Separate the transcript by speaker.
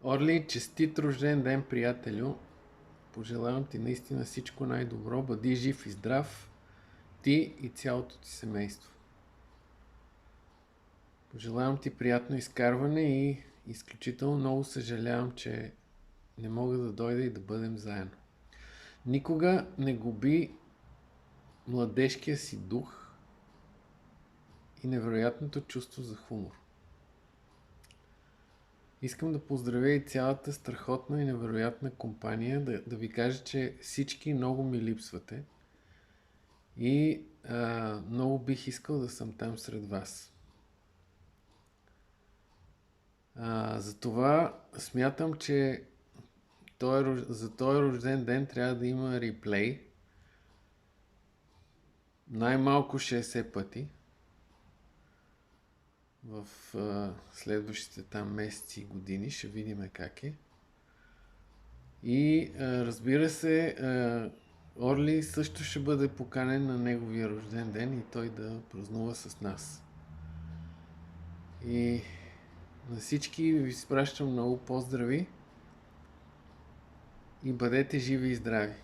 Speaker 1: Орли, честит рожден ден, приятелю! Пожелавам ти наистина всичко най-добро. Бъди жив и здрав, ти и цялото ти семейство. Пожелавам ти приятно изкарване и изключително много съжалявам, че не мога да дойда и да бъдем заедно. Никога не губи младежкия си дух и невероятното чувство за хумор. Искам да поздравя и цялата страхотна и невероятна компания, да ви кажа, че всички много ми липсвате и много бих искал да съм там сред вас. Затова смятам, че за този рожден ден трябва да има реплей най-малко 60 пъти в следващите там месеци и години. Ще видим как е. И разбира се, Орли също ще бъде поканен на неговия рожден ден и той да празнува с нас. И на всички ви изпращам много поздрави и бъдете живи и здрави!